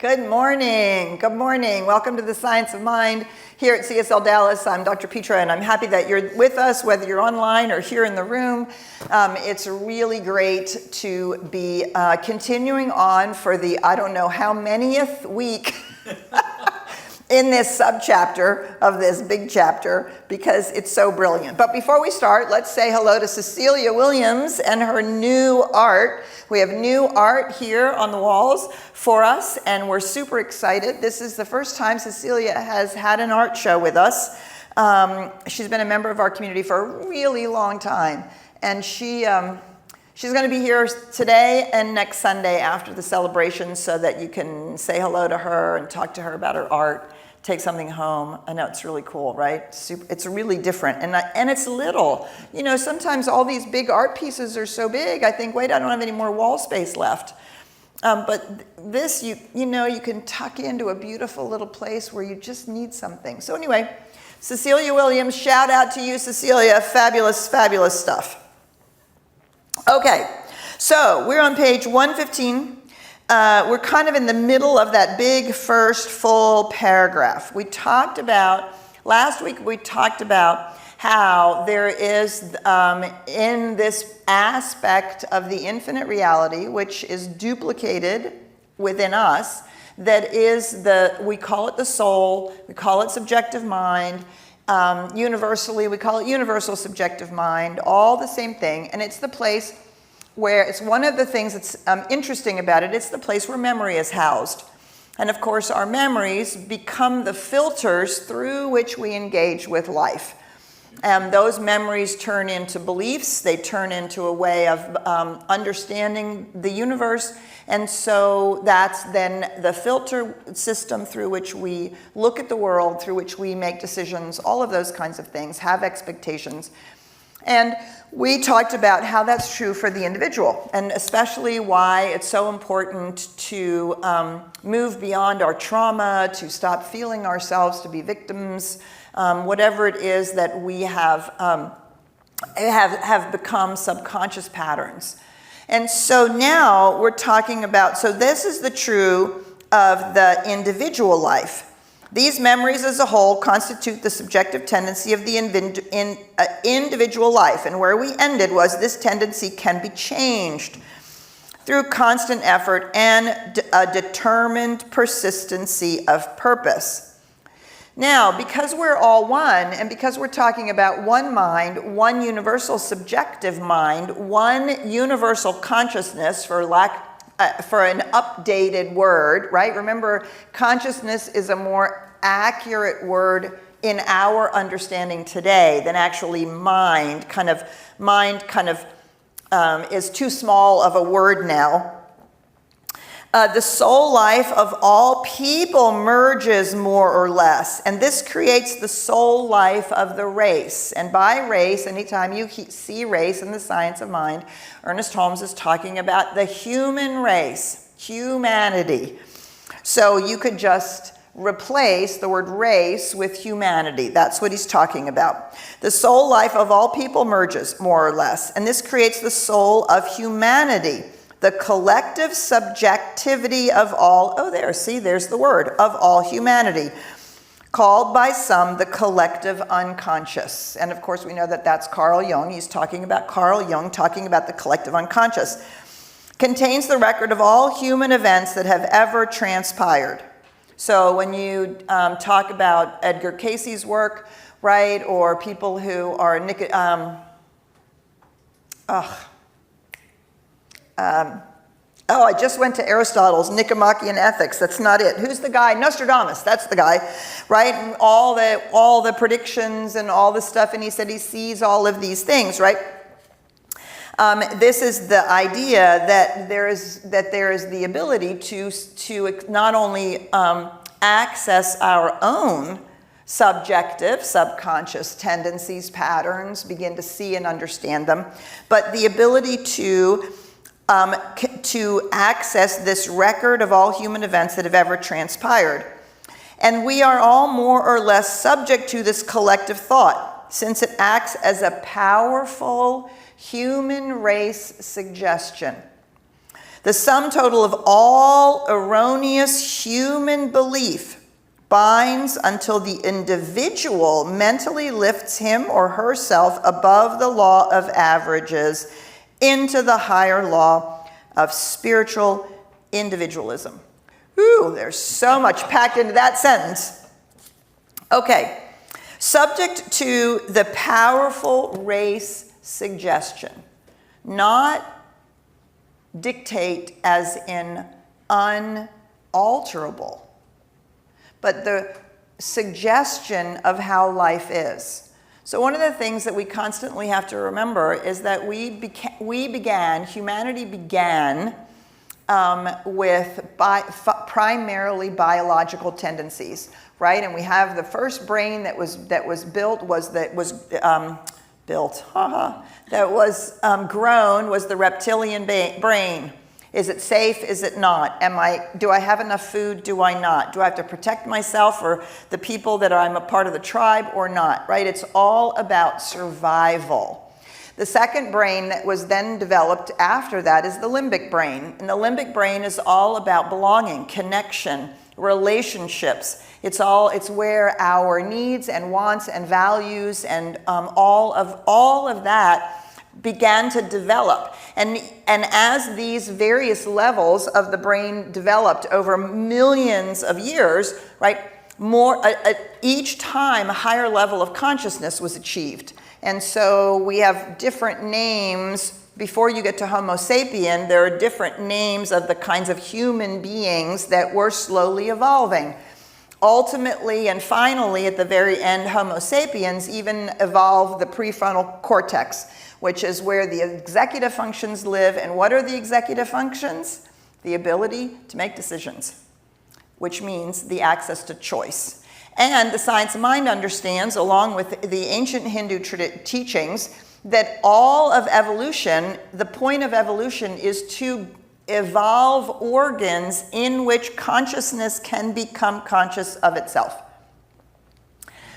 Good morning. Good morning. Welcome to the Science of Mind here at CSLDallas. I'm Dr. Petra, and I'm happy that you're with us, whether you're online or here in the room. It's really great to be continuing on for the I don't know how manyth week in this subchapter of this big chapter, because it's so brilliant. But before we start, let's say hello to Cecilia Williams and her new art. We have new art here on the walls for us, and we're super excited. This is the first time Cecilia has had an art show with us. She's been a member of our community for a really long time, and she's going to be here today and next Sunday after the celebration so that you can say hello to her and talk to her about her art, take something home. I know it's really cool, right? It's really different, and it's little. You know, sometimes all these big art pieces are so big, I think, wait, I don't have any more wall space left. But this, you can tuck into a beautiful little place where you just need something. So anyway, Cecilia Williams, shout out to you, Cecilia. Fabulous, fabulous stuff. Okay, so we're on page 115. We're kind of in the middle of that big first full paragraph. Last week we talked about how there is in this aspect of the infinite reality, which is duplicated within us, that is we call it the soul, we call it subjective mind, universally we call it universal subjective mind, all the same thing, and it's the place where it's one of the things that's interesting about it. It's the place where memory is housed. And of course, our memories become the filters through which we engage with life. And those memories turn into beliefs. They turn into a way of understanding the universe. And so that's then the filter system through which we look at the world, through which we make decisions, all of those kinds of things, have expectations. And we talked about how that's true for the individual, and especially why it's so important to move beyond our trauma, to stop feeling ourselves to be victims, whatever it is that we have become subconscious patterns. And so now we're talking about, so this is the true of the individual life. These memories as a whole constitute the subjective tendency of the individual life. And where we ended was this tendency can be changed through constant effort and a determined persistency of purpose. Now, because we're all one, and because we're talking about one mind, one universal subjective mind, one universal consciousness, for an updated word, right? Remember, consciousness is a more accurate word in our understanding today than actually mind. Mind is too small of a word now. The soul life of all people merges more or less, and this creates the soul life of the race. And by race, anytime you see race in the science of mind, Ernest Holmes is talking about the human race, humanity. So you could just replace the word race with humanity. That's what he's talking about. The soul life of all people merges more or less, and this creates the soul of humanity. The collective subjectivity of all, there's the word, of all humanity, called by some the collective unconscious. And of course we know that that's Carl Jung. He's talking about Carl Jung, talking about the collective unconscious. Contains the record of all human events that have ever transpired. So when you talk about Edgar Cayce's work, right, or people who are I just went to Aristotle's Nicomachean Ethics. That's not it. Who's the guy? Nostradamus. That's the guy, right? And all the predictions and all the stuff. And he said he sees all of these things, right? This is the idea that there is the ability to not only access our own subjective, subconscious tendencies, patterns, begin to see and understand them, but the ability to access this record of all human events that have ever transpired. And we are all more or less subject to this collective thought, since it acts as a powerful human race suggestion. The sum total of all erroneous human belief binds until the individual mentally lifts him or herself above the law of averages into the higher law of spiritual individualism. Ooh, there's so much packed into that sentence. Okay, subject to the powerful race suggestion, not dictate as in unalterable, but the suggestion of how life is. So one of the things that we constantly have to remember is that humanity began with primarily biological tendencies, right? And we have the first brain that was grown was the reptilian brain. Is it safe? Is it not? Do I have enough food? Do I not? Do I have to protect myself or the people that I'm a part of the tribe or not, right? It's all about survival. The second brain that was then developed after that is the limbic brain. And the limbic brain is all about belonging, connection, relationships. It's where our needs and wants and values and all of that began to develop. And as these various levels of the brain developed over millions of years, right, each time a higher level of consciousness was achieved. And so we have different names. Before you get to Homo sapien, there are different names of the kinds of human beings that were slowly evolving. Ultimately and finally, at the very end, Homo sapiens even evolved the prefrontal cortex, which is where the executive functions live. And what are the executive functions? The ability to make decisions, which means the access to choice. And the science of mind understands, along with the ancient Hindu teachings, that all of evolution, the point of evolution is to evolve organs in which consciousness can become conscious of itself.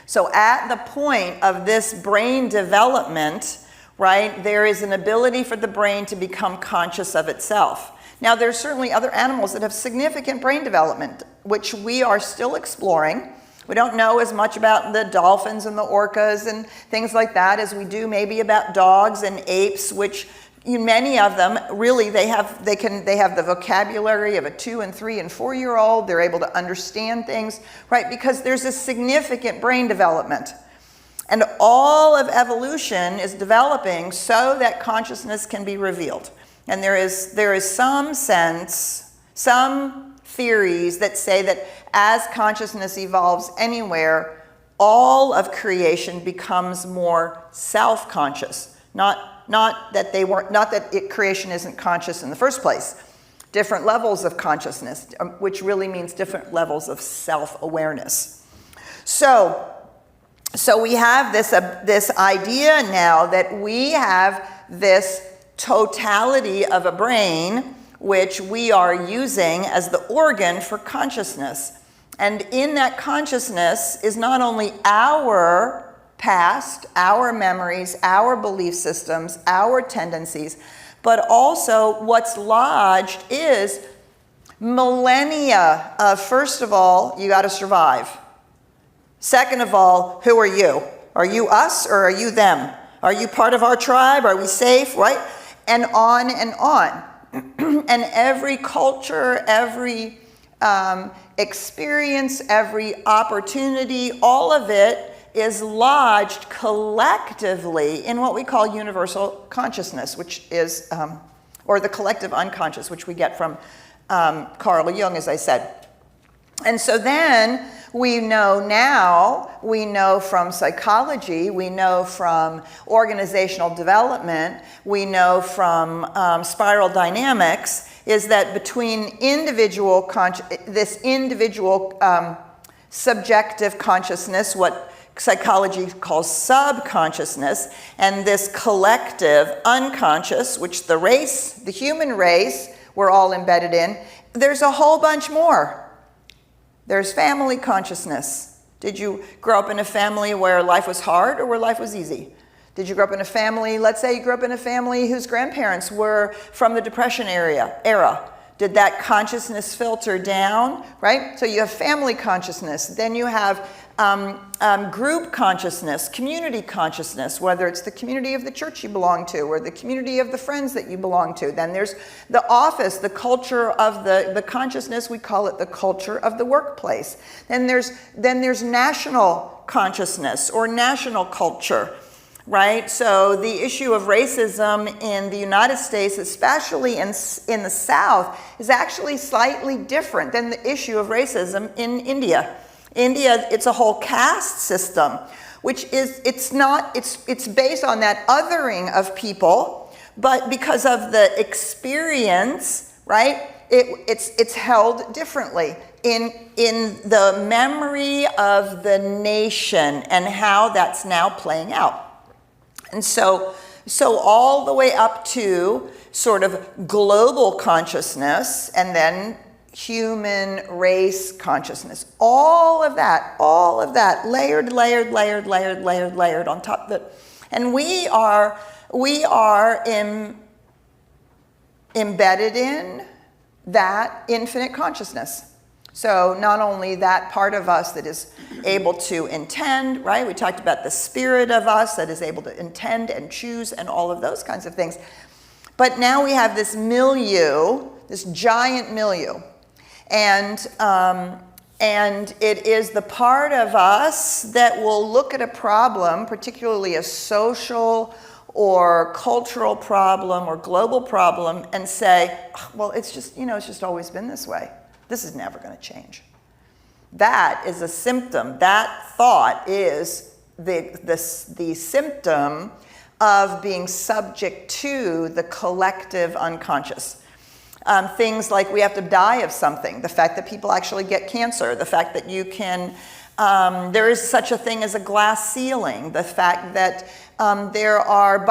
So at the point of this brain development, right, there is an ability for the brain to become conscious of itself. Now, there's certainly other animals that have significant brain development, which we are still exploring. We don't know as much about the dolphins and the orcas and things like that as we do maybe about dogs and apes, which many of them really they have the vocabulary of a 2 and 3 and 4 year old. They're able to understand things, right? Because there's a significant brain development. And all of evolution is developing so that consciousness can be revealed. And there is some sense, some theories that say that as consciousness evolves anywhere, all of creation becomes more self-conscious. Not that creation isn't conscious in the first place. Different levels of consciousness, which really means different levels of self-awareness. So we have this idea now that we have this totality of a brain which we are using as the organ for consciousness. And in that consciousness is not only our past, our memories, our belief systems, our tendencies, but also what's lodged is millennia of, first of all, you got to survive. Second of all, who are you? Are you us or are you them? Are you part of our tribe? Are we safe, right? And on and on. And every culture, every experience, every opportunity, all of it is lodged collectively in what we call universal consciousness, which is, or the collective unconscious, which we get from Carl Jung, as I said. And so then we know from psychology, we know from organizational development, we know from spiral dynamics, is that between this individual subjective consciousness, what psychology calls subconsciousness, and this collective unconscious, which the human race, we're all embedded in, there's a whole bunch more. There's family consciousness. Did you grow up in a family where life was hard or where life was easy? Did you grow up in a family, let's say you grew up in a family whose grandparents were from the Depression era. Did that consciousness filter down, right? So you have family consciousness. Then you have group consciousness, community consciousness, whether it's the community of the church you belong to or the community of the friends that you belong to. Then there's the office, the culture of the consciousness, we call it the culture of the workplace. Then there's national consciousness or national culture, right? So the issue of racism in the United States, especially in the South, is actually slightly different than the issue of racism in India. India, it's a whole caste system, which is, it's based on that othering of people, but because of the experience, right, it's held differently in the memory of the nation and how that's now playing out. And so all the way up to sort of global consciousness and then human race consciousness. All of that, layered on top of it. And we are embedded in that infinite consciousness. So not only that part of us that is able to intend, right? We talked about the spirit of us that is able to intend and choose and all of those kinds of things. But now we have this milieu, this giant milieu. And it is the part of us that will look at a problem, particularly a social or cultural problem or global problem, and say, well, it's just always been this way. This is never going to change. That is a symptom. That thought is the symptom of being subject to the collective unconscious. Things like we have to die of something, the fact that people actually get cancer, the fact that you can, there is such a thing as a glass ceiling, the fact that there are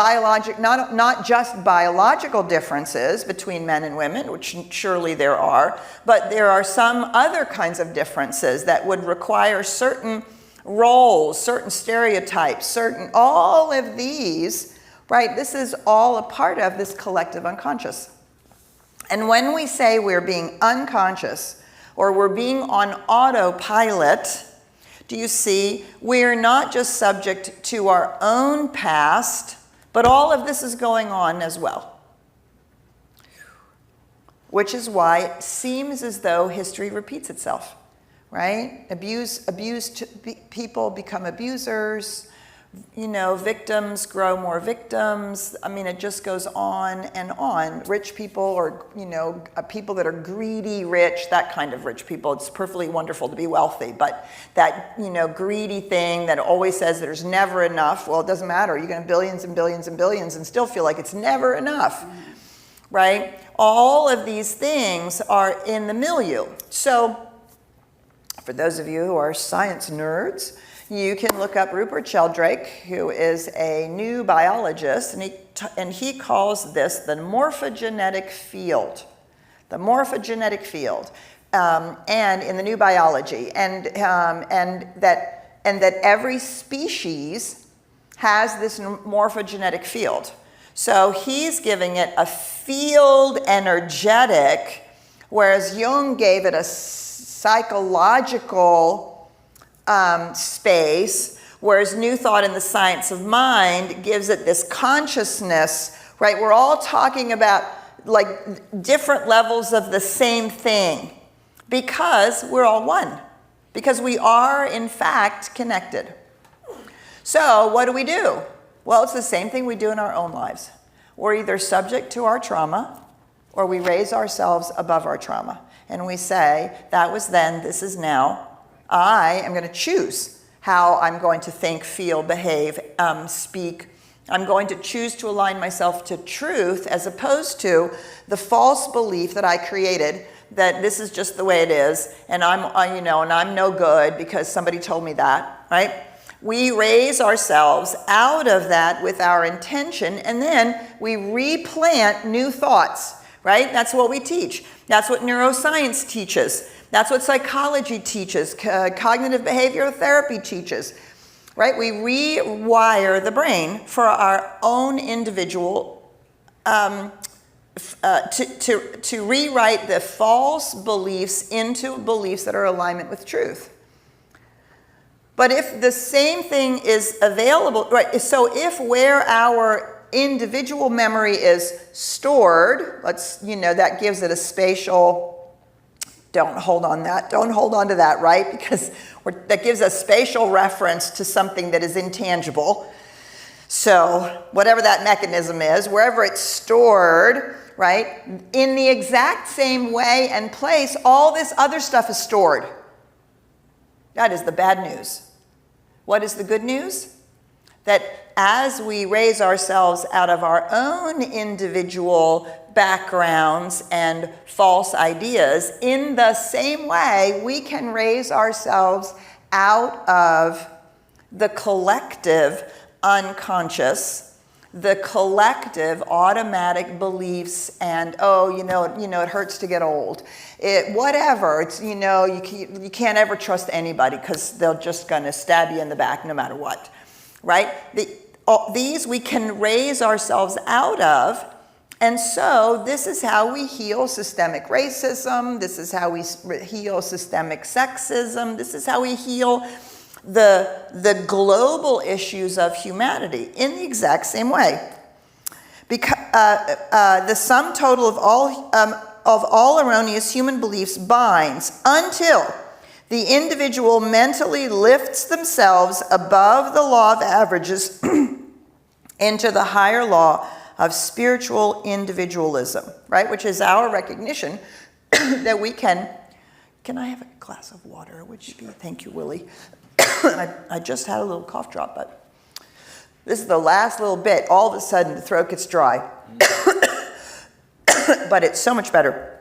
not just biological differences between men and women, which surely there are, but there are some other kinds of differences that would require certain roles, certain stereotypes, all of these, right? This is all a part of this collective unconscious. And when we say we're being unconscious or we're being on autopilot, do you see, we're not just subject to our own past, but all of this is going on as well. Which is why it seems as though history repeats itself, right? Abused people become abusers. Victims grow more victims. I mean, it just goes on and on. Rich people or, people that are greedy, rich, that kind of rich people. It's perfectly wonderful to be wealthy, but that, greedy thing that always says there's never enough, well, it doesn't matter. You can have billions and billions and billions and still feel like it's never enough, right? All of these things are in the milieu. So, for those of you who are science nerds, you can look up Rupert Sheldrake, who is a new biologist, and he calls this the morphogenetic field. The morphogenetic field, and in the new biology, and that every species has this morphogenetic field. So he's giving it a field energetic, whereas Jung gave it a psychological space, whereas New Thought in the Science of Mind gives it this consciousness, right? We're all talking about like different levels of the same thing because we're all one, because we are in fact connected. So what do? Well, it's the same thing we do in our own lives. We're either subject to our trauma or we raise ourselves above our trauma. And we say, that was then, this is now. I am going to choose how I'm going to think, feel, behave, speak. I'm going to choose to align myself to truth as opposed to the false belief that I created that this is just the way it is, and I'm no good because somebody told me that, right? We raise ourselves out of that with our intention, and then we replant new thoughts, right? That's what we teach. That's what neuroscience teaches. That's what psychology teaches, cognitive behavioral therapy teaches. right? We rewire the brain for our own individual, to rewrite the false beliefs into beliefs that are in alignment with truth. But if the same thing is available, right, so if where our individual memory is stored, that gives it a spatial, don't hold on to that, right? Because that gives a spatial reference to something that is intangible. So whatever that mechanism is, wherever it's stored, right, in the exact same way and place, all this other stuff is stored. That is the bad news. What is the good news? That as we raise ourselves out of our own individual backgrounds and false ideas, in the same way, we can raise ourselves out of the collective unconscious, the collective automatic beliefs, and it hurts to get old. Whatever, you can't ever trust anybody because they're just going to stab you in the back no matter what, right? These we can raise ourselves out of, and so this is how we heal systemic racism. This is how we heal systemic sexism. This is how we heal the global issues of humanity in the exact same way. Because the sum total of all erroneous human beliefs binds until the individual mentally lifts themselves above the law of averages into the higher law of spiritual individualism, right? Which is our recognition that we can I have a glass of water? Would you be? Thank you, Willie. I just had a little cough drop, but this is the last little bit. All of a sudden, the throat gets dry. But it's so much better.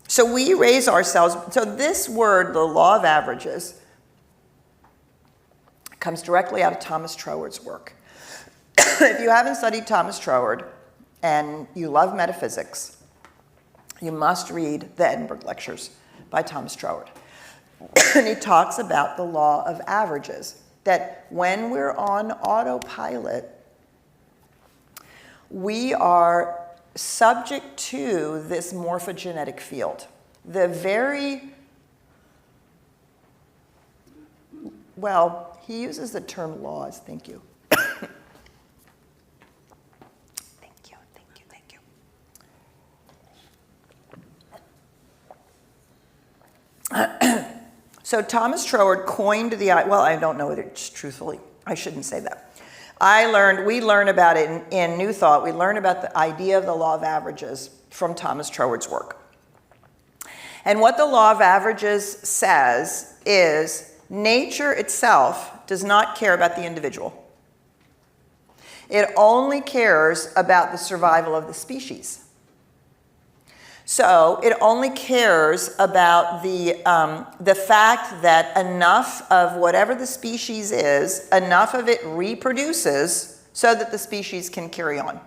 So we raise ourselves. So this word, the law of averages, comes directly out of Thomas Troward's work. If you haven't studied Thomas Troward and you love metaphysics, you must read the Edinburgh Lectures by Thomas Troward. And he talks about the law of averages, that when we're on autopilot, we are subject to this morphogenetic field. He uses the term laws. Thank you. Thank you. So Thomas Troward coined I don't know it truthfully. I shouldn't say that. We learn about it in New Thought. We learn about the idea of the law of averages from Thomas Troward's work. And what the law of averages says is nature itself does not care about the individual. It only cares about the survival of the species. So it only cares about the fact that enough of whatever the species is, enough of it reproduces so that the species can carry on.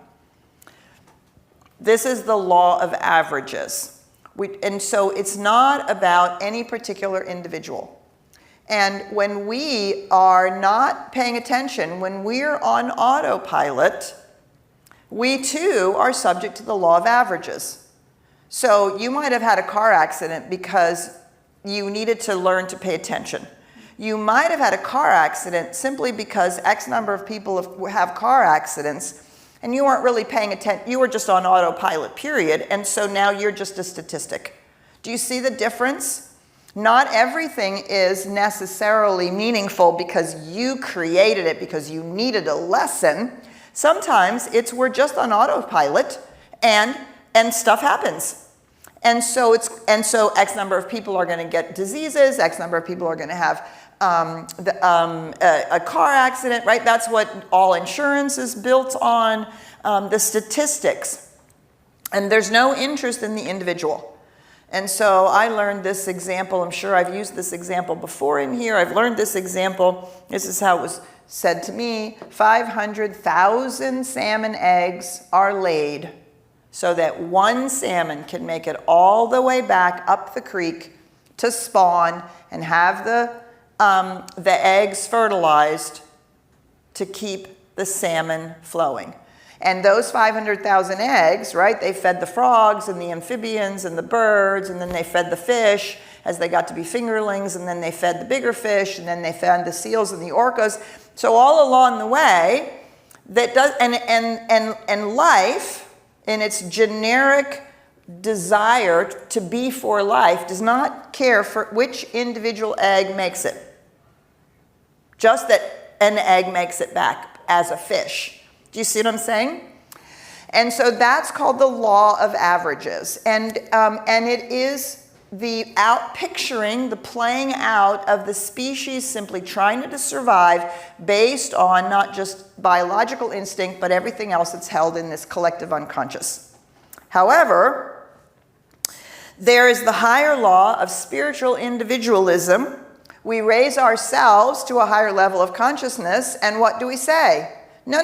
This is the law of averages. And so it's not about any particular individual. And when we are not paying attention, when we're on autopilot, we too are subject to the law of averages. So you might have had a car accident because you needed to learn to pay attention. You might have had a car accident simply because X number of people have car accidents and you weren't really paying attention. You were just on autopilot, period. And so now you're just a statistic. Do you see the difference? Not everything is necessarily meaningful because you created it, because you needed a lesson. Sometimes we're just on autopilot and stuff happens. And so X number of people are going to get diseases, X number of people are going to have a car accident, right? That's what all insurance is built on, the statistics. And there's no interest in the individual. And so I learned this example. I'm sure I've used this example before in here. I've learned this example. This is how it was said to me. 500,000 salmon eggs are laid so that one salmon can make it all the way back up the creek to spawn and have the eggs fertilized to keep the salmon flowing. And those 500,000 eggs, right, they fed the frogs and the amphibians and the birds, and then they fed the fish as they got to be fingerlings, and then they fed the bigger fish, and then they fed the seals and the orcas. So all along the way, that does, and life in its generic desire to be for life does not care for which individual egg makes it. Just that an egg makes it back as a fish. Do you see what I'm saying? And so that's called the law of averages. And it is the picturing, the playing out of the species simply trying to survive based on not just biological instinct, but everything else that's held in this collective unconscious. However, there is the higher law of spiritual individualism. We raise ourselves to a higher level of consciousness, and what do we say? No,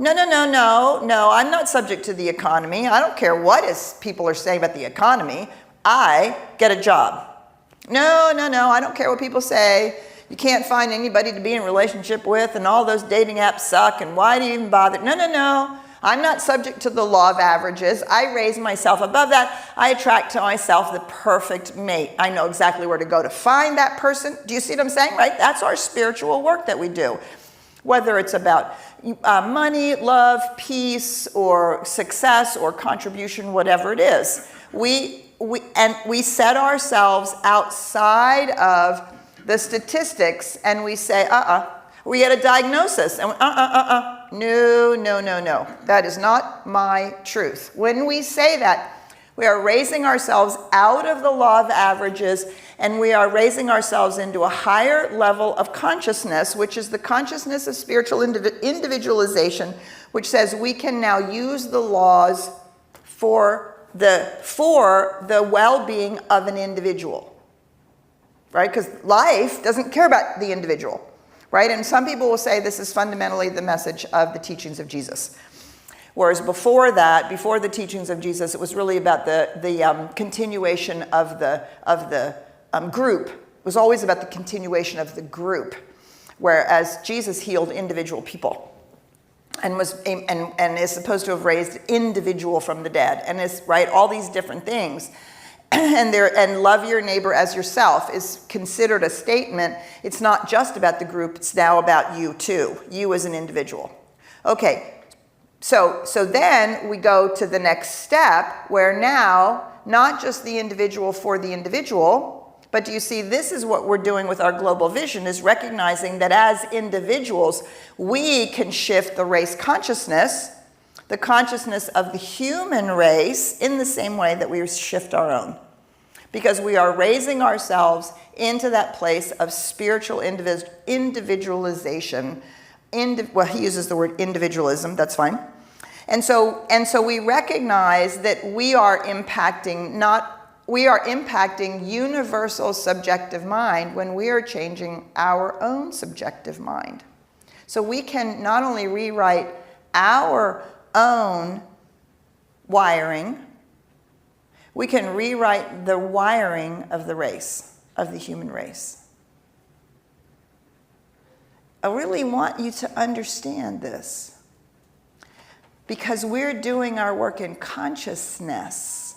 I'm not subject to the economy. I don't care what people are saying about the economy. I get a job. No, I don't care what people say. You can't find anybody to be in a relationship with, and all those dating apps suck, and why do you even bother? No. I'm not subject to the law of averages. I raise myself above that. I attract to myself the perfect mate. I know exactly where to go to find that person. Do you see what I'm saying? Right? That's our spiritual work that we do. Whether it's about money, love, peace, or success, or contribution, whatever it is. We set ourselves outside of the statistics, and we say, we get a diagnosis, and no. That is not my truth. When we say that, we are raising ourselves out of the law of averages, and we are raising ourselves into a higher level of consciousness, which is the consciousness of spiritual individualization, which says we can now use the laws for the well-being of an individual, right? Because life doesn't care about the individual, right? And some people will say this is fundamentally the message of the teachings of Jesus. Whereas before that, before the teachings of Jesus, it was really about the continuation of the group. It was always about the continuation of the group, whereas Jesus healed individual people and is supposed to have raised individual from the dead, and is right all these different things. And love your neighbor as yourself is considered a statement. It's not just about the group, it's now about you too, you as an individual. Okay, so then we go to the next step, where now, not just the individual for the individual, but do you see, this is what we're doing with our global vision, is recognizing that as individuals, we can shift the race consciousness, the consciousness of the human race, in the same way that we shift our own. Because we are raising ourselves into that place of spiritual individualization. Well, he uses the word individualism, that's fine. And so we recognize that we are impacting universal subjective mind when we are changing our own subjective mind. So we can not only rewrite our own wiring, we can rewrite the wiring of the race, of the human race. I really want you to understand this, because we're doing our work in consciousness.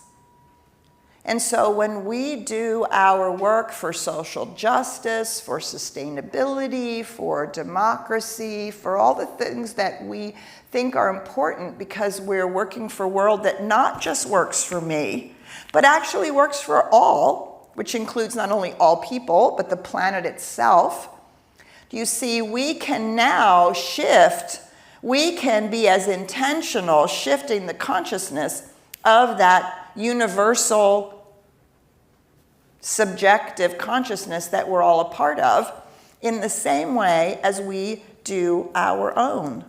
And so when we do our work for social justice, for sustainability, for democracy, for all the things that we think are important, because we're working for a world that not just works for me, but actually works for all, which includes not only all people, but the planet itself. Do you see, we can now shift, we can be as intentional shifting the consciousness of that universal subjective consciousness that we're all a part of, in the same way as we do our own.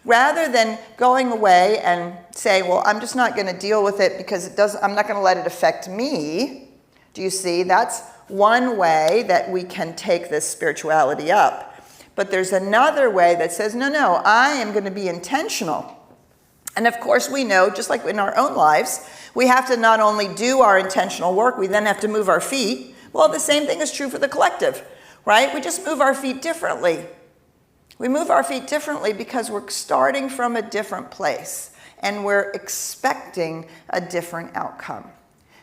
Rather than going away and say, well, I'm just not going to deal with it because I'm not going to let it affect me. Do you see? That's one way that we can take this spirituality up. But there's another way that says, no, I am going to be intentional. And of course we know, just like in our own lives, we have to not only do our intentional work, we then have to move our feet, Well, the same thing is true for the collective, right? We just move our feet differently. We move our feet differently because we're starting from a different place and we're expecting a different outcome.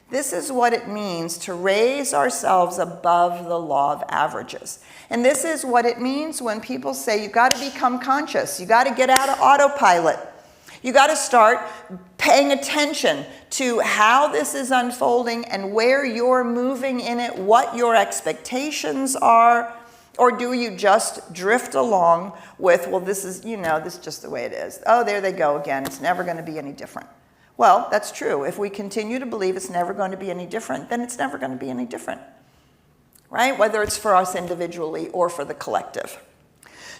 This is what it means to raise ourselves above the law of averages. And this is what it means when people say you got to become conscious, you got to get out of autopilot. You got to start paying attention to how this is unfolding and where you're moving in it, what your expectations are, or do you just drift along with, well, this is, this is just the way it is. Oh, there they go again. It's never going to be any different. Well, that's true. If we continue to believe it's never going to be any different, then it's never going to be any different, right? Whether it's for us individually or for the collective.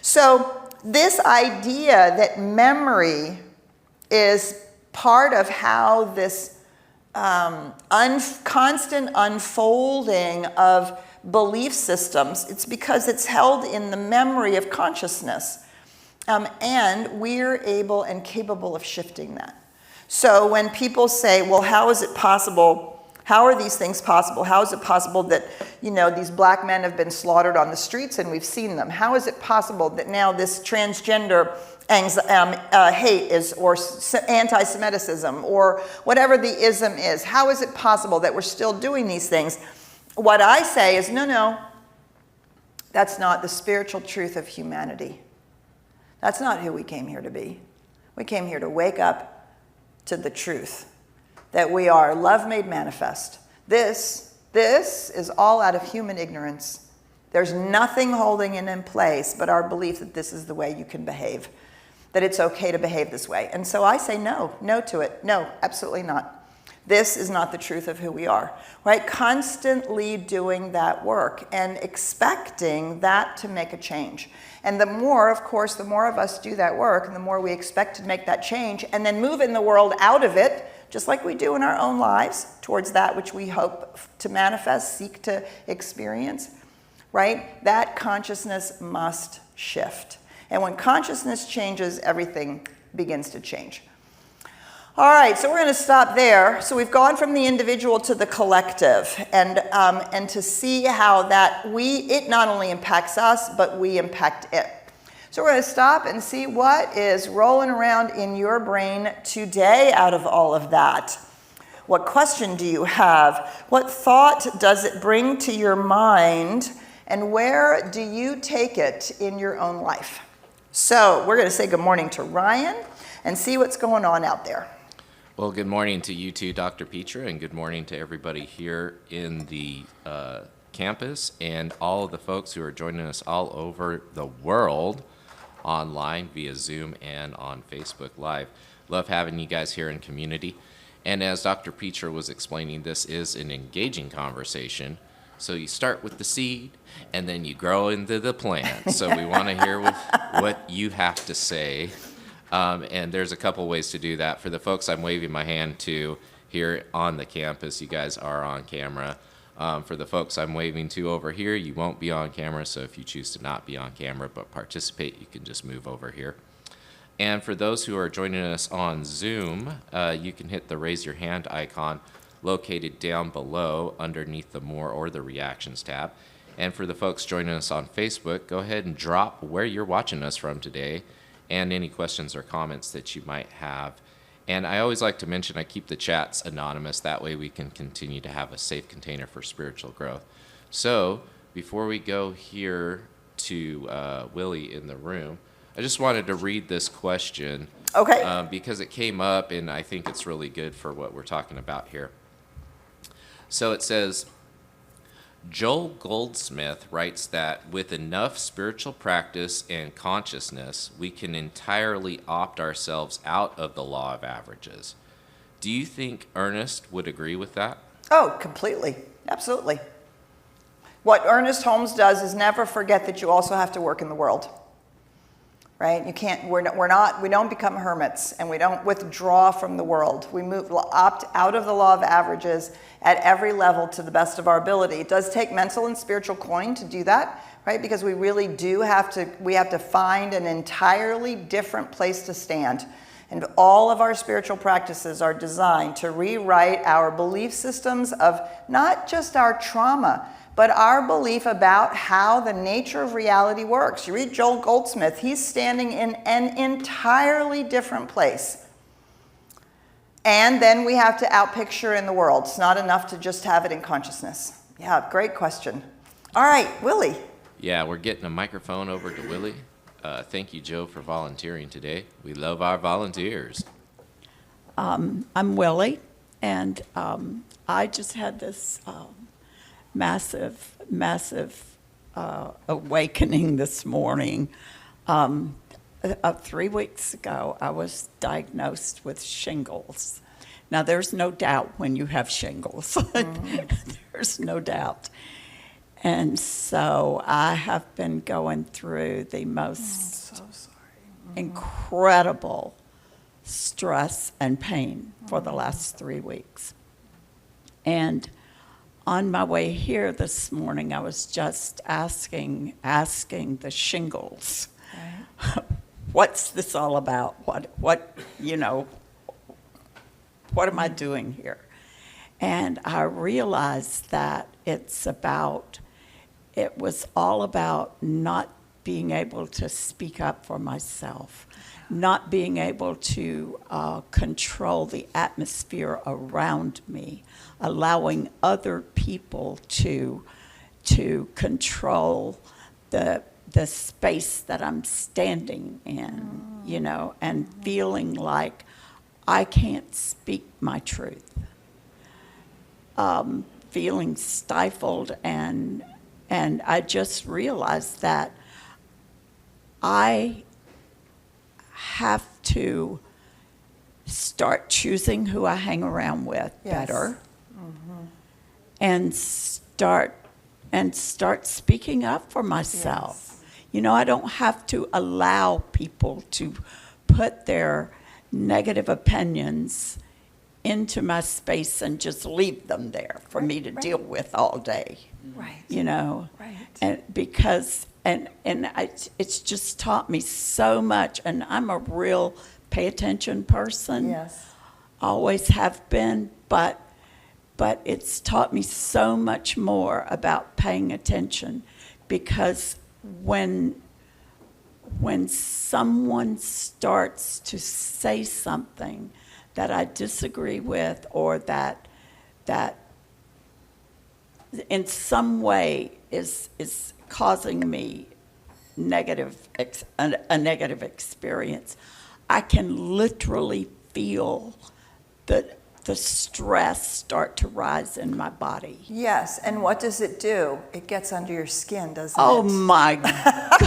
So this idea that memory is part of how this constant unfolding of belief systems, it's because it's held in the memory of consciousness. And we're able and capable of shifting that. So when people say, well, how is it possible? How are these things possible? How is it possible that, these black men have been slaughtered on the streets and we've seen them? How is it possible that now this transgender hate is, or anti-Semitism, or whatever the ism is? How is it possible that we're still doing these things? What I say is, no, that's not the spiritual truth of humanity. That's not who we came here to be. We came here to wake up to the truth that we are love made manifest. This is all out of human ignorance. There's nothing holding it in place but our belief that this is the way you can behave, that it's okay to behave this way. And so I say no to it. No, absolutely not. This is not the truth of who we are, right? Constantly doing that work and expecting that to make a change. And the more, of course, the more of us do that work and the more we expect to make that change and then move in the world out of it, just like we do in our own lives, towards that which we hope to manifest, seek to experience, right? That consciousness must shift. And when consciousness changes, everything begins to change. All right, so we're going to stop there. So we've gone from the individual to the collective, and to see how that it not only impacts us, but we impact it. So we're going to stop and see what is rolling around in your brain today out of all of that. What question do you have? What thought does it bring to your mind? And where do you take it in your own life? So we're going to say good morning to Ryan and see what's going on out there. Well, good morning to you too, Dr. Petra, and good morning to everybody here in the campus and all of the folks who are joining us all over the world online via Zoom and on Facebook Live. Love having you guys here in community. And as Dr. Petra was explaining, this is an engaging conversation. So you start with the seed, and then you grow into the plant. So we want to hear what you have to say. And there's a couple ways to do that. For the folks I'm waving my hand to here on the campus, you guys are on camera. For the folks I'm waving to over here, you won't be on camera. So if you choose to not be on camera but participate, you can just move over here. And for those who are joining us on Zoom, you can hit the raise your hand icon located down below underneath the More or the Reactions tab. And for the folks joining us on Facebook, go ahead and drop where you're watching us from today and any questions or comments that you might have. And I always like to mention I keep the chats anonymous. That way we can continue to have a safe container for spiritual growth. So before we go here to Willie in the room, I just wanted to read this question. Okay. Because it came up, and I think it's really good for what we're talking about here. So it says, Joel Goldsmith writes that with enough spiritual practice and consciousness, we can entirely opt ourselves out of the law of averages. Do you think Ernest would agree with that? Oh, completely. Absolutely. What Ernest Holmes does is never forget that you also have to work in the world. Right? We don't become hermits, and we don't withdraw from the world. We opt out of the law of averages at every level to the best of our ability. It does take mental and spiritual coin to do that, right? Because we really do have to find an entirely different place to stand. And all of our spiritual practices are designed to rewrite our belief systems of not just our trauma, but our belief about how the nature of reality works. You read Joel Goldsmith, he's standing in an entirely different place. And then we have to outpicture in the world. It's not enough to just have it in consciousness. Yeah, great question. All right, Willie. Yeah, we're getting a microphone over to Willie. Thank you, Joe, for volunteering today. We love our volunteers. I'm Willie, and I just had this massive awakening this morning. 3 weeks ago, I was diagnosed with shingles. Now, there's no doubt when you have shingles. There's no doubt. And so I have been going through the most incredible stress and pain for the last 3 weeks. And on my way here this morning, I was just asking the shingles, what's this all about? What am I doing here? And I realized that it was all about not being able to speak up for myself, not being able to control the atmosphere around me, allowing other people to control the space that I'm standing in, and feeling like I can't speak my truth, feeling stifled, and I just realized that I have to start choosing who I hang around with better, and start speaking up for myself. I don't have to allow people to put their negative opinions into my space and just leave them there for me to deal with all day. Right. And because it's just taught me so much, and I'm a real pay attention person. Yes. Always have been, but it's taught me so much more about paying attention, because when someone starts to say something that I disagree with, or that in some way is causing me a negative experience, I can literally feel the stress start to rise in my body. Yes, and what does it do? It gets under your skin, doesn't it? Oh my God.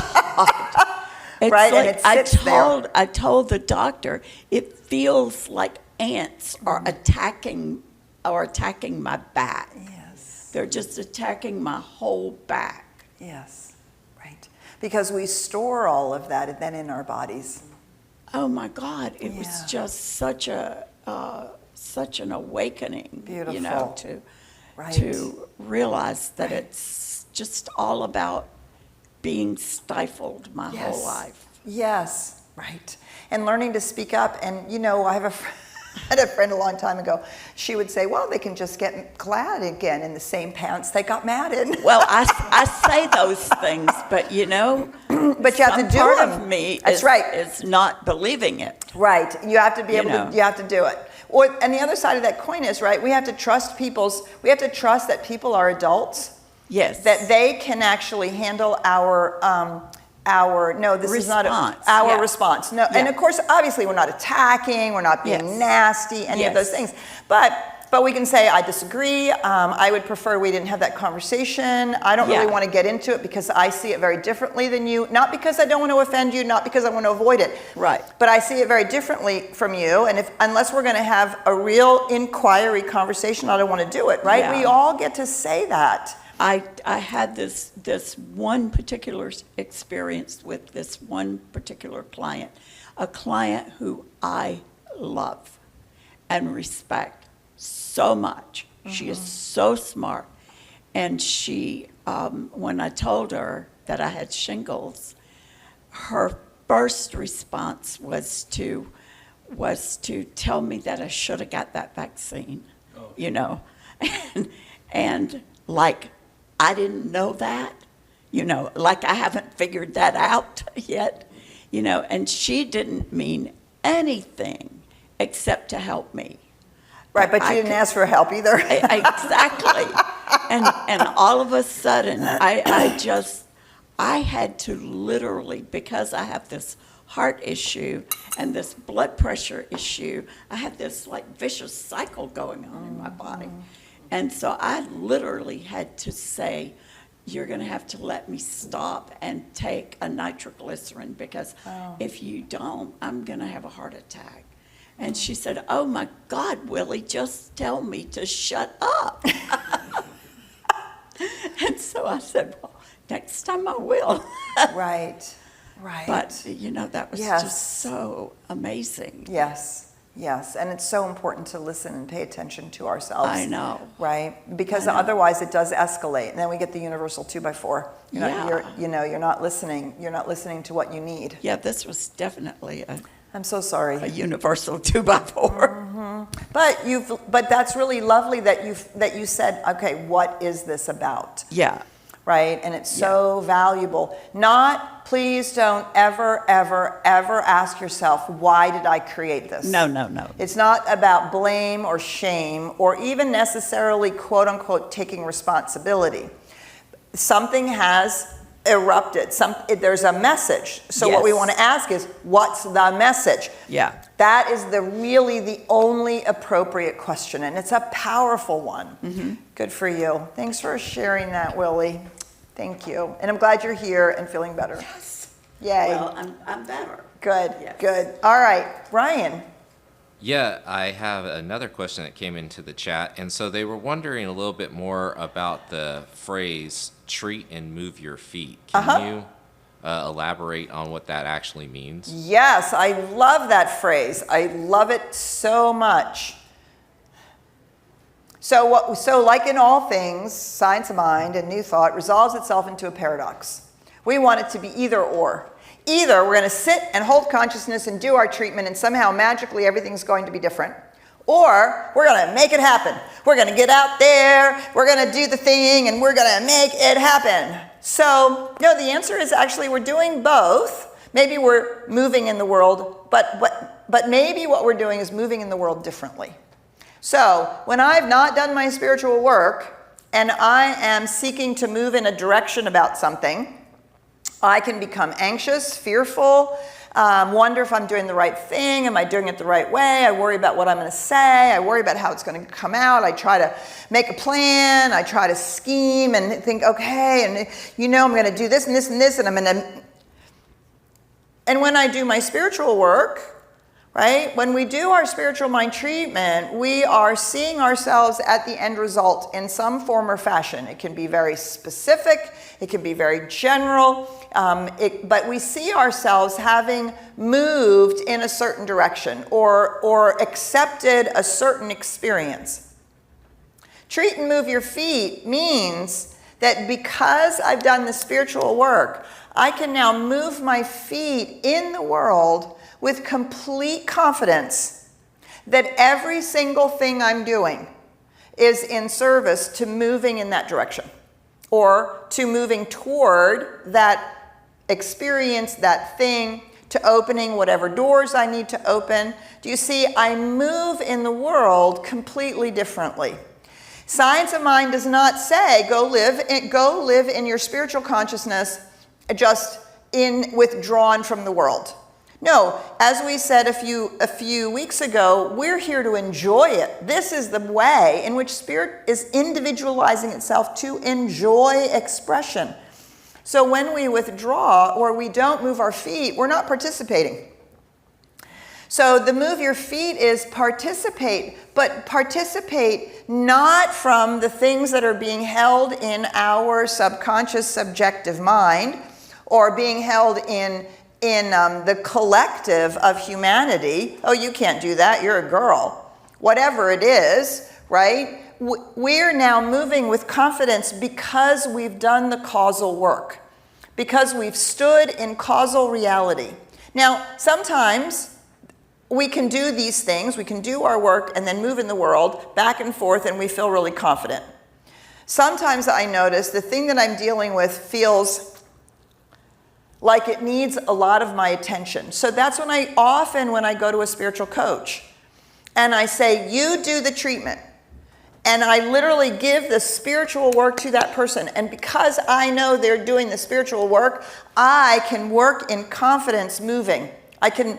It's right, like, and it sits there. I told the doctor, it feels like ants are attacking my back. Yes. They're just attacking my whole back. Yes, right. Because we store all of that then in our bodies. Oh my God, it was just such an awakening. Beautiful. To realize that it's just all about being stifled my whole life. Yes, right. And learning to speak up. And I have had a friend a long time ago. She would say, well, they can just get clad again in the same pants they got mad in. Well, I say those things, but but you have to do part them. of me That's right. is not believing it. Right. You have to be able to, you have to do it. And the other side of that coin is, right, we have to trust that people are adults. Yes. That they can actually handle our response. No, and of course, obviously, we're not attacking, we're not being nasty, any of those things. But we can say, I disagree. I would prefer we didn't have that conversation. I don't really want to get into it because I see it very differently than you. Not because I don't want to offend you, not because I want to avoid it. Right. But I see it very differently from you. And unless we're going to have a real inquiry conversation, I don't want to do it. Right? Yeah. We all get to say that. I had this one particular experience with this one particular client, a client who I love and respect so much. She is so smart. And she, when I told her that I had shingles, her first response was to, was to tell me that I should have got that vaccine, you know. And like, I didn't know that, you know, like I haven't figured that out yet, you know, and she didn't mean anything except to help me. Right, but you didn't ask for help either. Exactly. And all of a sudden, I had to literally, because I have this heart issue and this blood pressure issue, I had this like vicious cycle going on in my body. And so I literally had to say, you're going to have to let me stop and take a nitroglycerin, because if you don't, I'm going to have a heart attack. And she said, oh my God, Willie, just tell me to shut up. And so I said, well, next time I will. Right, right. But, you know, that was just so amazing. Yes, yes. And it's so important to listen and pay attention to ourselves. I know. Right? Because otherwise it does escalate. And then we get the universal 2x4. You're not listening. You're not listening to what you need. Yeah, this was definitely I'm so sorry. a universal 2x4. But that's really lovely that you said, okay, what is this about? Yeah. Right? And it's so valuable. Please don't ever, ever, ever ask yourself, why did I create this? No, no, no. It's not about blame or shame or even necessarily, quote unquote, taking responsibility. Something has erupted. There's a message. So what we want to ask is, what's the message? Yeah. That is really the only appropriate question, and it's a powerful one. Mm-hmm. Good for you. Thanks for sharing that, Willie. Thank you. And I'm glad you're here and feeling better. Yes. Yay. Well, I'm better. Good, Yes. good. All right, Ryan. Yeah, I have another question that came into the chat. And so they were wondering a little bit more about the phrase, treat and move your feet. Can you elaborate on what that actually means? Yes, I love that phrase. I love it so much. So like in all things, science of mind and new thought resolves itself into a paradox. We want it to be either or. Either we're going to sit and hold consciousness and do our treatment and somehow magically everything's going to be different, or we're going to make it happen. We're going to get out there, we're going to do the thing, and we're going to make it happen. So, no, the answer is actually we're doing both. Maybe we're moving in the world, but maybe what we're doing is moving in the world differently. So, when I've not done my spiritual work and I am seeking to move in a direction about something, I can become anxious, fearful, wonder if I'm doing the right thing. Am I doing it the right way? I worry about what I'm going to say. I worry about how it's going to come out. I try to make a plan. I try to scheme and think, okay, and I'm going to do this and this and this, and I'm going to... And when I do my spiritual work, right, when we do our spiritual mind treatment, we are seeing ourselves at the end result in some form or fashion. It can be very specific. It can be very general. But we see ourselves having moved in a certain direction or accepted a certain experience. Treat and move your feet means that because I've done the spiritual work, I can now move my feet in the world with complete confidence that every single thing I'm doing is in service to moving in that direction or to moving toward that experience, that thing, to opening whatever doors I need to open. Do you see? I move in the world completely differently. Science of mind does not say go live in your spiritual consciousness just withdrawn from the world. No, as we said a few weeks ago, we're here to enjoy it. This is the way in which spirit is individualizing itself to enjoy expression. So when we withdraw or we don't move our feet, we're not participating. So the move your feet is participate, but participate not from the things that are being held in our subconscious subjective mind or being held in the collective of humanity. Oh, you can't do that, you're a girl. Whatever it is, right? We're now moving with confidence because we've done the causal work, because we've stood in causal reality. Now, sometimes we can do these things, we can do our work and then move in the world back and forth, and we feel really confident. Sometimes I notice the thing that I'm dealing with feels like it needs a lot of my attention. So that's when I go to a spiritual coach and I say, you do the treatment. And I literally give the spiritual work to that person. And because I know they're doing the spiritual work, I can work in confidence moving. I can,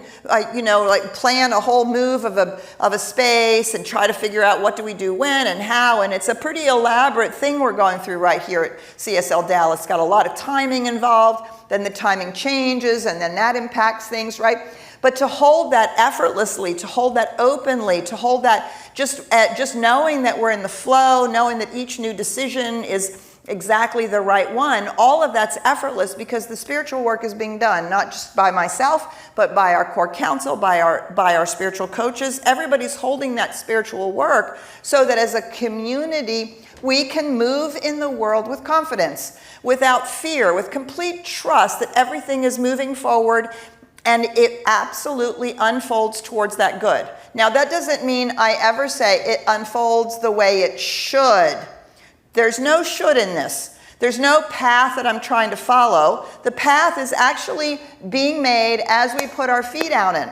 plan a whole move of a space and try to figure out what do we do when and how. And it's a pretty elaborate thing we're going through right here at CSLDallas. It's got a lot of timing involved. Then the timing changes, and then that impacts things, right? But to hold that effortlessly, to hold that openly, to hold that just knowing that we're in the flow, knowing that each new decision is exactly the right one, all of that's effortless because the spiritual work is being done, not just by myself, but by our core council, by our spiritual coaches. Everybody's holding that spiritual work so that as a community, we can move in the world with confidence, without fear, with complete trust that everything is moving forward and it absolutely unfolds towards that good. Now, that doesn't mean I ever say it unfolds the way it should. There's no should in this. There's no path that I'm trying to follow. The path is actually being made as we put our feet out in,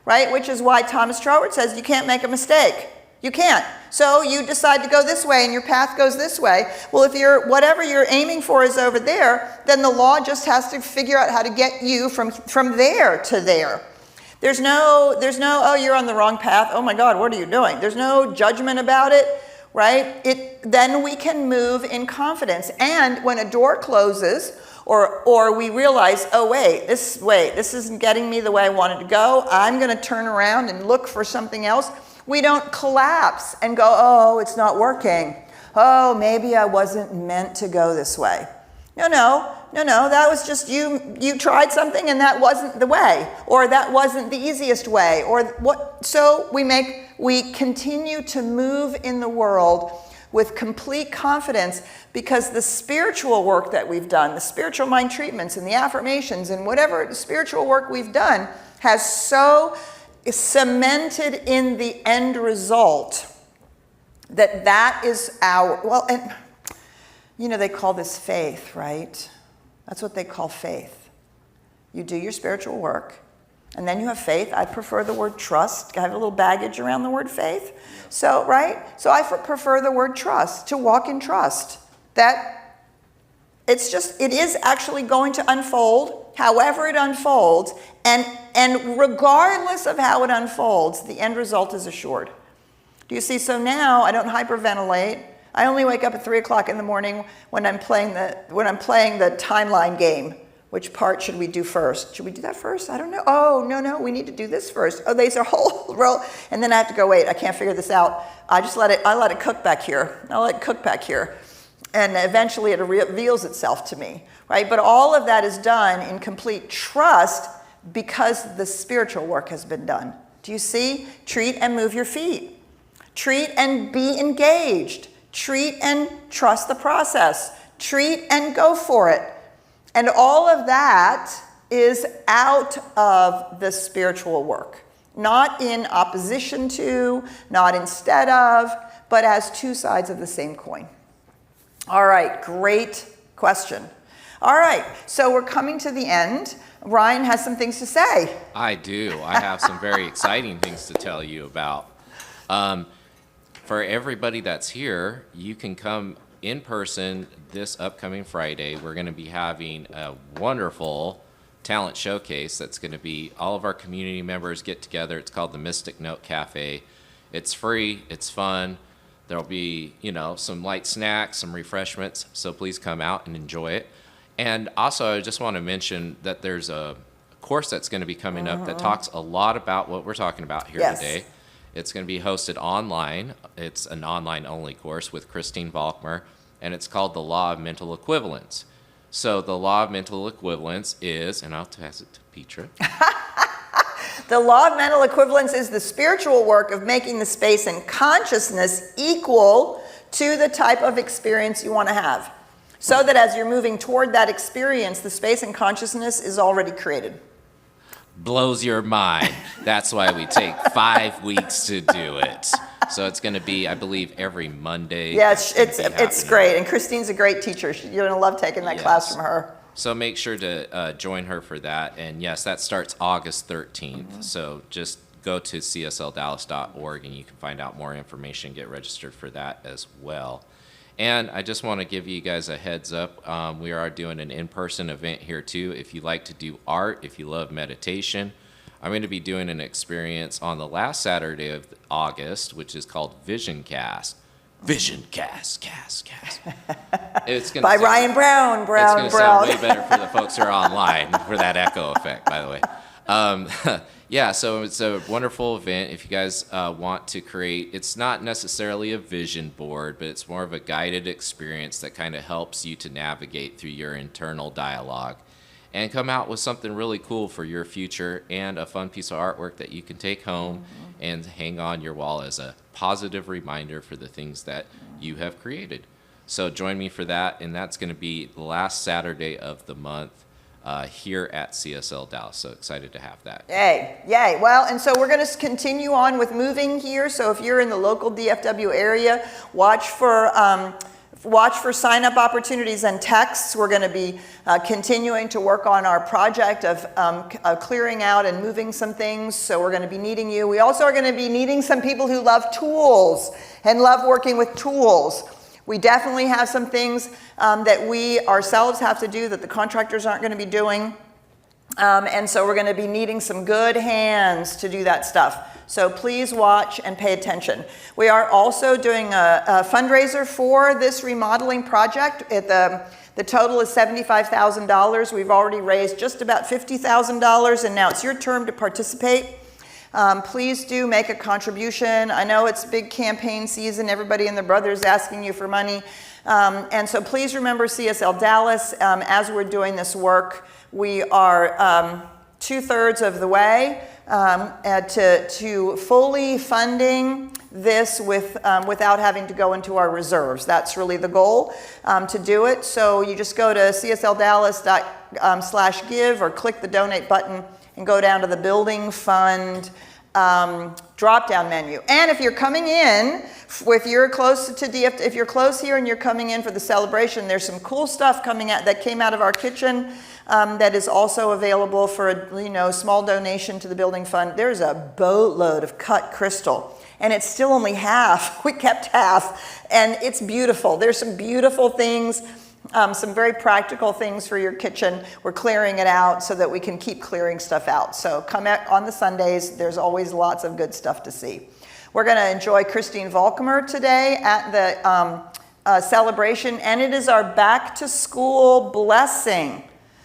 right? Which is why Thomas Troward says you can't make a mistake. You can't. So you decide to go this way and your path goes this way. Well, if whatever you're aiming for is over there, then the law just has to figure out how to get you from there to there. There's no, oh, you're on the wrong path. Oh my God, what are you doing? There's no judgment about it, right? Then we can move in confidence. And when a door closes, or we realize, oh wait, this isn't getting me the way I wanted to go. I'm going to turn around and look for something else. We don't collapse and go, oh, it's not working. Oh, maybe I wasn't meant to go this way. No, that was just you tried something and that wasn't the way, or that wasn't the easiest way, or what. So we continue to move in the world with complete confidence because the spiritual work that we've done, the spiritual mind treatments and the affirmations and whatever spiritual work we've done has so cemented in the end result that is and they call this faith, right? That's what they call faith. You do your spiritual work and then you have faith. I prefer the word trust. I have a little baggage around the word faith. So, right? So I prefer the word trust, to walk in trust. That it is actually going to unfold however it unfolds, and regardless of how it unfolds, the end result is assured. Do you see? So now I don't hyperventilate. I only wake up at 3 o'clock in the morning when I'm playing the timeline game. Which part should we do first? Should we do that first? I don't know. Oh, no, we need to do this first. Oh, there's a whole row. And then I have to go, wait, I can't figure this out. I let it cook back here. I'll let it cook back here. And eventually it reveals itself to me, right? But all of that is done in complete trust because the spiritual work has been done. Do you see? Treat and move your feet. Treat and be engaged. Treat and trust the process. Treat and go for it. And all of that is out of the spiritual work. Not in opposition to, not instead of, but as two sides of the same coin. All right, great question. All right, so we're coming to the end. Ryan has some things to say. I do. I have some very exciting things to tell you about. For everybody that's here, you can come in person this upcoming Friday. We're going to be having a wonderful talent showcase that's going to be all of our community members get together. It's called the Mystic Note Cafe. It's free. It's fun. There'll be, some light snacks, some refreshments, so please come out and enjoy it. And also, I just want to mention that there's a course that's going to be coming up that talks a lot about what we're talking about here today. It's going to be hosted online. It's an online-only course with Christine Volkmer, and it's called The Law of Mental Equivalence. So the Law of Mental Equivalence is, and I'll pass it to Petra. The law of mental equivalence is the spiritual work of making the space and consciousness equal to the type of experience you want to have. So that as you're moving toward that experience, the space and consciousness is already created. blows your mind. That's why we take 5 weeks to do it. So it's going to be, I believe, every Monday. Yeah, It's gonna it's be it's happening. great, and Christine's a great teacher. You're gonna love taking that class Yes. from her. So make sure to join her for that. And yes, that starts August 13th. So just go to CSLDallas.org and you can find out more information, get registered for that as well. And I just want to give you guys a heads up. We are doing an in-person event here too. If you like to do art, if you love meditation, I'm going to be doing an experience on the last Saturday of August, which is called Vision Cast. Vision Cast. It's gonna By sound- Ryan Brown, It's going to Brown. sound way better for the folks who are online for that echo effect, by the way. Yeah, so it's a wonderful event. If you guys want to create, it's not necessarily a vision board, but it's more of a guided experience that kind of helps you to navigate through your internal dialogue and come out with something really cool for your future and a fun piece of artwork that you can take home and hang on your wall as a positive reminder for the things that you have created. So join me for that, and that's going to be the last Saturday of the month here at CSL Dallas. So excited to have that. Yay, yay. Well, and so we're going to continue on with moving here. So if you're in the local DFW area, watch for sign-up opportunities and texts. We're going to be continuing to work on our project of clearing out and moving some things. So we're going to be needing you. We also are going to be needing some people who love tools and love working with tools. We definitely have some things that we ourselves have to do that the contractors aren't going to be doing. And so we're going to be needing some good hands to do that stuff. So please watch and pay attention. We are also doing a fundraiser for this remodeling project. The total is $75,000. We've already raised just about $50,000, and now it's your turn to participate. Please do make a contribution. I know it's big campaign season. Everybody and their brother is asking you for money. And so please remember CSL Dallas. As we're doing this work, we are 2/3 of the way to fully funding this without having to go into our reserves. That's really the goal, to do it. So you just go to csldallas.com/give or click the donate button and go down to the building fund drop-down menu. And if you're coming in, if you're close to DF, if you're close here and you're coming in for the celebration, there's some cool stuff coming out that came out of our kitchen that is also available for a small donation to the building fund. There's a boatload of cut crystal, and it's still only half. We kept half, and it's beautiful. There's some beautiful things. Some very practical things for your kitchen. We're clearing it out so that we can keep clearing stuff out. So come out on the Sundays. There's always lots of good stuff to see. We're going to enjoy Christine Volkemer today at the celebration, and it is our back to school blessing.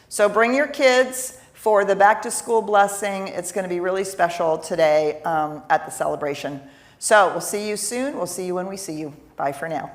So bring your kids for the back to school blessing. It's going to be really special today at the celebration. So we'll see you soon. We'll see you when we see you. Bye for now.